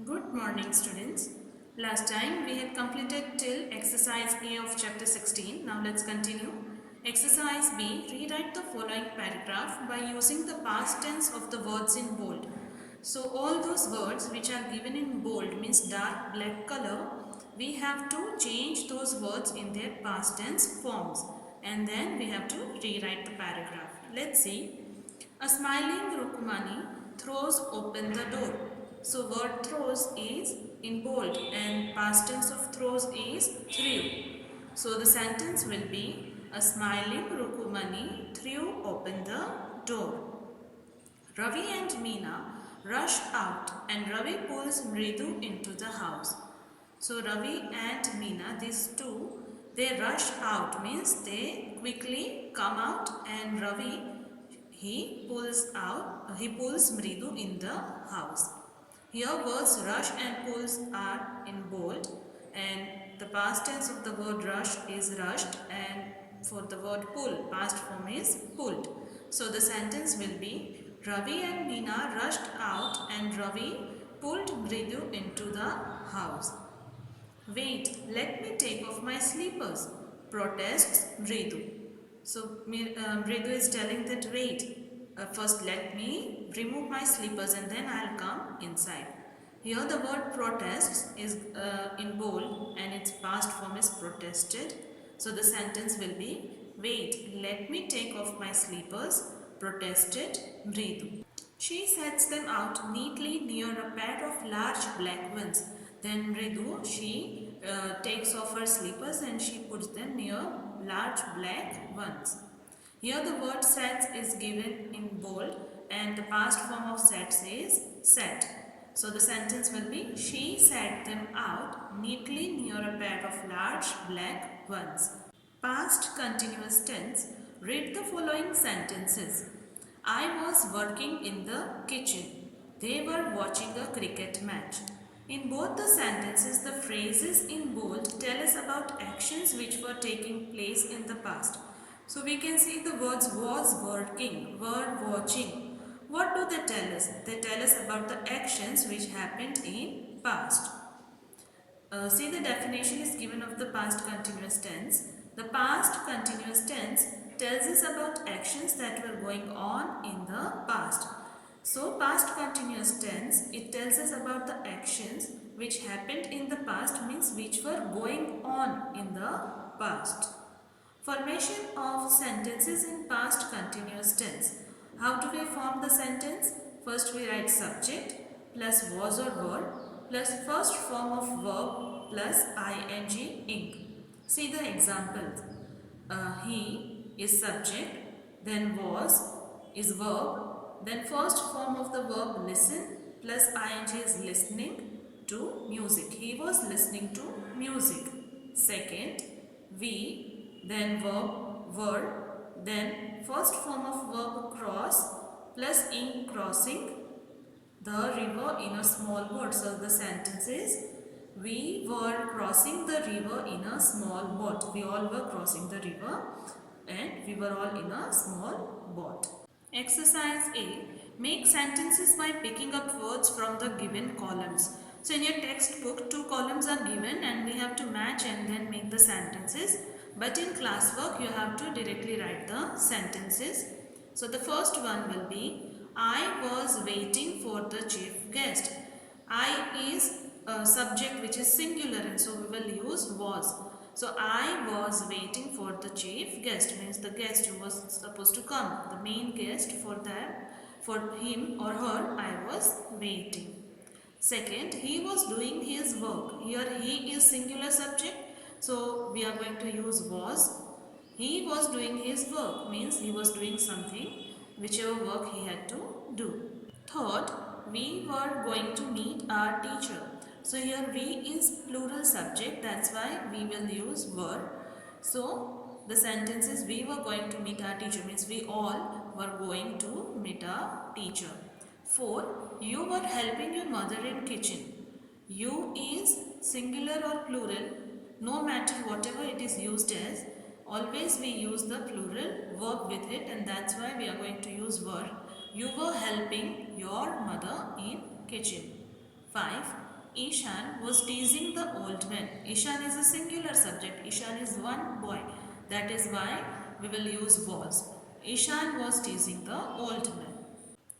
Good morning, students. Last time we had completed till exercise A of chapter 16. Now let's continue. Exercise B. Rewrite the following paragraph by using the past tense of the words in bold. So all those words which are given in bold means dark black color. We have to change those words in their past tense forms. And then we have to rewrite the paragraph. Let's see. A smiling Rukmani throws open the door. So word throws is in bold and past tense of throws is threw. So the sentence will be a smiling Rukmani threw open the door. Ravi and Meena rush out and Ravi pulls Mridu into the house. So Ravi and Meena, these two, they rush out means they quickly come out, and Ravi he pulls Mridu in the house. Here words rush and pulls are in bold, and the past tense of the word rush is rushed, and for the word pull, past form is pulled. So the sentence will be Ravi and Meena rushed out and Ravi pulled Mridu into the house. Wait, let me take off my slippers, protests Mridu. So Mridu is telling that wait, first let me remove my slippers and then I'll come inside. Here the word protests is in bold and its past form is protested. So the sentence will be wait, let me take off my slippers, protested Mridu. She sets them out neatly near a pair of large black ones. Then Mridu, she takes off her slippers and she puts them near large black ones. Here the word sets is given in bold and the past form of sets is set. So the sentence will be she set them out neatly near a pair of large black ones. Past continuous tense. Read the following sentences. I was working in the kitchen. They were watching a cricket match. In both the sentences, the phrases in bold tell us about actions which were taking place in the past. So we can see the words was working, were watching. What do they tell us? They tell us about the actions which happened in past. See, the definition is given of the past continuous tense. The past continuous tense tells us about actions that were going on in the past. So past continuous tense, it tells us about the actions which happened in the past, means which were going on in the past. Formation of sentences in past continuous tense. How do we form the sentence? First we write subject plus was or were plus first form of verb plus ing. See the examples. He is subject, then was is verb, then first form of the verb listen plus ing is listening to music. He was listening to music. Second, we, then verb were, then first form of verb cross plus in crossing the river in a small boat. So the sentence is we were crossing the river in a small boat. We all were crossing the river and we were all in a small boat. Exercise A. Make sentences by picking up words from the given columns. So in your textbook, two columns are given and we have to match and then make the sentences. But in classwork, you have to directly write the sentences. So the first one will be, I was waiting for the chief guest. I is a subject which is singular, and so we will use was. So I was waiting for the chief guest, means the guest who was supposed to come. The main guest for him or her, I was waiting. Second, he was doing his work. Here he is singular subject. So we are going to use was. He was doing his work, means he was doing something, whichever work he had to do. Third, we were going to meet our teacher. So here we is plural subject, that's why we will use were. So the sentence is we were going to meet our teacher, means we all were going to meet our teacher. 4. You were helping your mother in kitchen. You is singular or plural, no matter whatever it is used as, always we use the plural verb with it, and that's why we are going to use were. You were helping your mother in kitchen. 5. Ishan was teasing the old man. Ishan is a singular subject. Ishan is one boy. That is why we will use was. Ishan was teasing the old man.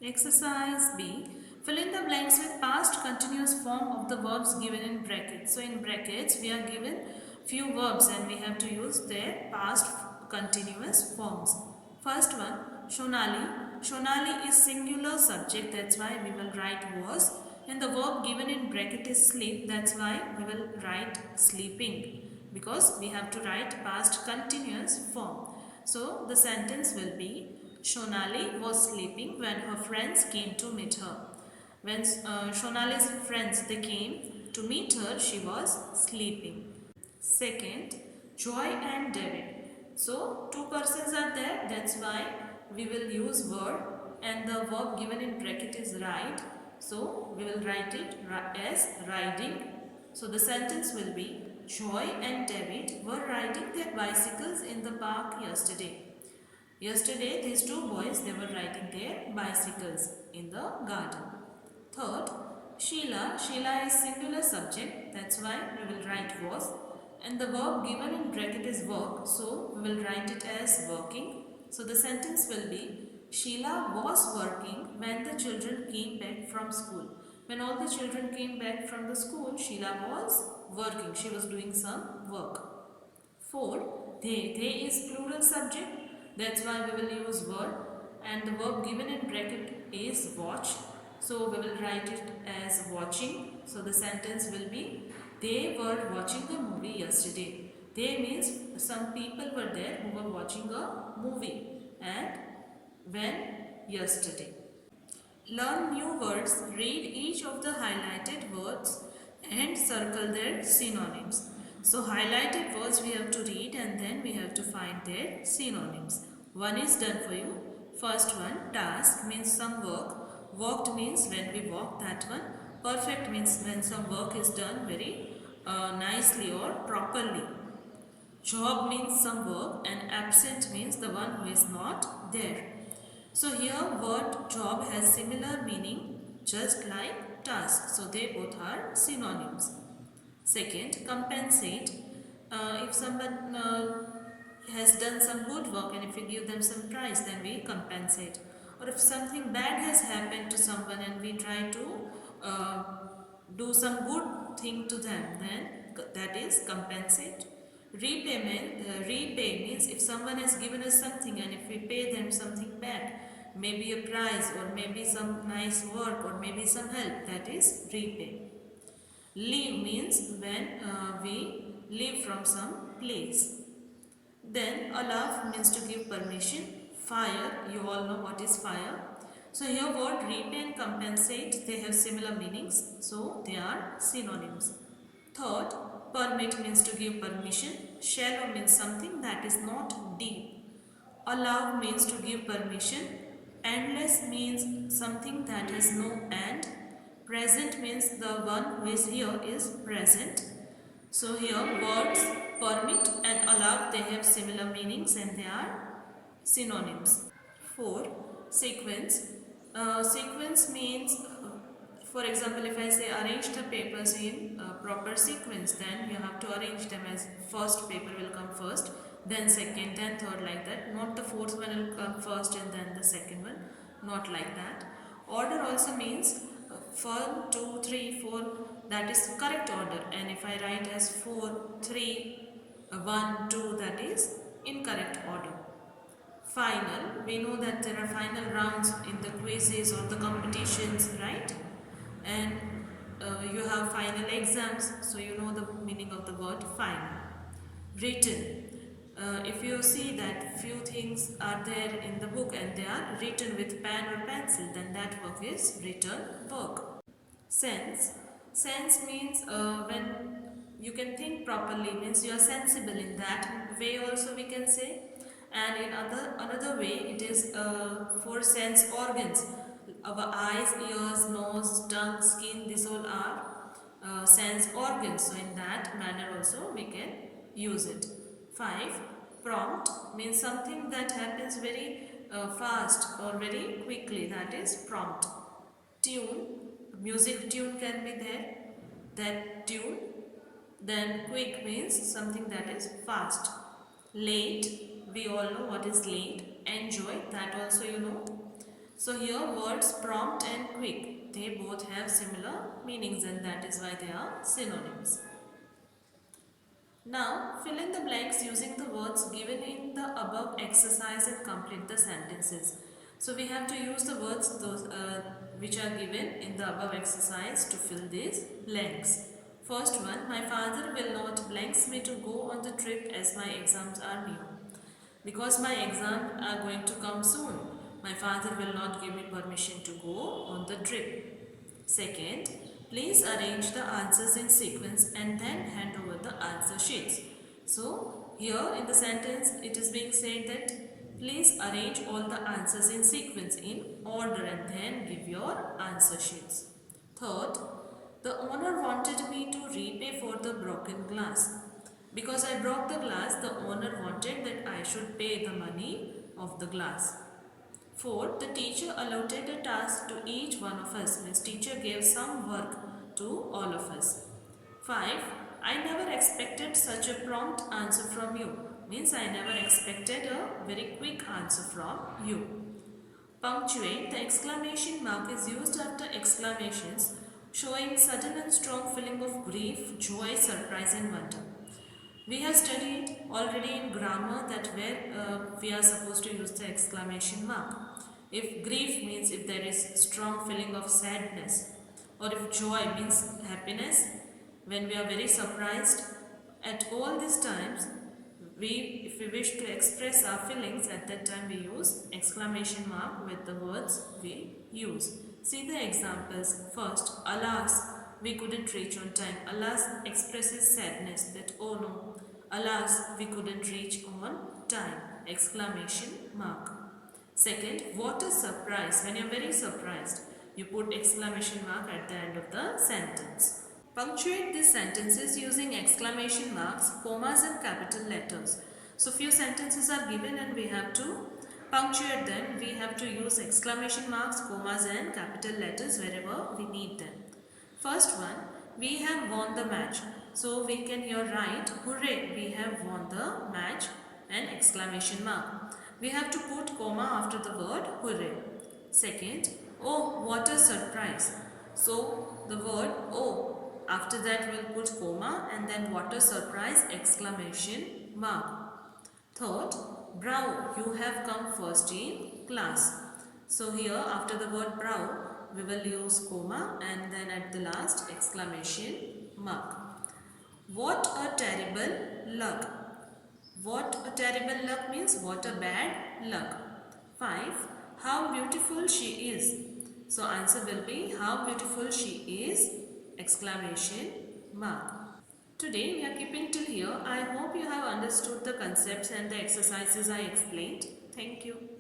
Exercise B. Fill in the blanks with past continuous form of the verbs given in brackets. So in brackets we are given few verbs and we have to use their past continuous forms. First one, Shonali. Shonali is singular subject, that's why we will write was. And the verb given in bracket is sleep, that's why we will write sleeping. Because we have to write past continuous form. So the sentence will be, Shonali was sleeping when her friends came to meet her. When Shonali's friends they came to meet her, she was sleeping. Second, Joy and David. So two persons are there, that's why we will use were and the verb given in bracket is ride. So we will write it as riding. So the sentence will be, Joy and David were riding their bicycles in the park yesterday. Yesterday, these two boys, they were riding their bicycles in the garden. Third, Sheila. Sheila is singular subject. That's why we will write was. And the verb given in bracket is work. So, we will write it as working. So, the sentence will be, Sheila was working when the children came back from school. When all the children came back from the school, Sheila was working. She was doing some work. 4. They is plural subject. That's why we will use were. And the verb given in bracket is watch. So we will write it as watching. So the sentence will be, they were watching a movie yesterday. They means some people were there who were watching a movie. And when? Yesterday. Learn new words. Read each of the highlighted words and circle their synonyms. So highlighted words we have to read and then we have to find their synonyms. One is done for you. First one, task means some work. Walked means when we walk, that one. Perfect means when some work is done very nicely or properly. Job means some work and absent means the one who is not there. So here word job has similar meaning just like task. So they both are synonyms. Second, compensate. If someone has done some good work and if we give them some prize, then we compensate. Or if something bad has happened to someone and we try to do some good thing to them, then that is compensate. Repay means if someone has given us something and if we pay them something back, maybe a prize or maybe some nice work or maybe some help, that is repay. Leave means when we leave from some place. Then allow means to give permission. Fire, you all know what is fire. So here word repay and compensate, they have similar meanings. So they are synonyms. Third, permit means to give permission. Shallow means something that is not deep. Allow means to give permission. Endless means something that has no end. Present means the one who is here is present. So here words permit and allow, they have similar meanings and they are synonyms. 4. Sequence. Sequence means, for example, if I say arrange the papers in proper sequence, then you have to arrange them as first paper will come first, then second, then third, like that. Not the fourth one will come first and then the second one. Not like that. Order also means 1, 2, 3, 4, that is correct order. And if I write as 4, 3, 1, 2, that is incorrect order. Final, we know that there are final rounds in the quizzes or the competitions, right? And you have final exams, so you know the meaning of the word final. Written, if you see that few things are there in the book and they are written with pen or pencil, then that work is written work. Sense, sense means when you can think properly, means you are sensible in that way also we can say. And in another way it is for sense organs. Our eyes, ears, nose, tongue, skin, these all are sense organs. So in that manner also we can use it. 5. Prompt means something that happens very fast or very quickly, that is prompt. Tune, music tune can be there, that tune. Then quick means something that is fast. Late, we all know what is late. Enjoy, that also you know. So here words prompt and quick, they both have similar meanings and that is why they are synonyms. Now fill in the blanks using the words given in the above exercise and complete the sentences. So we have to use the words which are given in the above exercise to fill these blanks. First one, my father will not blanks me to go on the trip as my exams are new. Because my exams are going to come soon, my father will not give me permission to go on the trip. Second, please arrange the answers in sequence and then hand over the answer sheets. So, here in the sentence it is being said that please arrange all the answers in sequence in order and then give your answer sheets. Third, the owner wanted me to repay for the broken glass. Because I broke the glass, the owner wanted that I should pay the money of the glass. Fourth, the teacher allotted a task to each one of us. Means teacher gave some work to all of us. 5. I never expected such a prompt answer from you. Means I never expected a very quick answer from you. Punctuate, the exclamation mark is used after exclamations showing sudden and strong feeling of grief, joy, surprise and wonder. We have studied already in grammar that where we are supposed to use the exclamation mark. If grief means if there is strong feeling of sadness, or if joy means happiness, when we are very surprised, at all these times, if we wish to express our feelings, at that time we use exclamation mark with the words we use. See the examples. First, alas, we couldn't reach on time. Alas expresses sadness that oh no. Alas, we couldn't reach on time. Exclamation mark. Second, what a surprise. When you're very surprised, you put exclamation mark at the end of the sentence. Punctuate these sentences using exclamation marks, commas and capital letters. So few sentences are given and we have to punctuate them. We have to use exclamation marks, commas and capital letters wherever we need them. First one, we have won the match. So we can here write, hooray, we have won the match and exclamation mark. We have to put comma after the word hooray. Second, oh, what a surprise. So the word oh, after that we'll put comma and then what a surprise exclamation mark. Third, brow, you have come first in class. So here after the word brow, we will use comma and then at the last exclamation mark. What a terrible luck. What a terrible luck means what a bad luck. 5. How beautiful she is. So answer will be how beautiful she is exclamation mark. Today we are keeping till here. I hope you have understood the concepts and the exercises I explained. Thank you.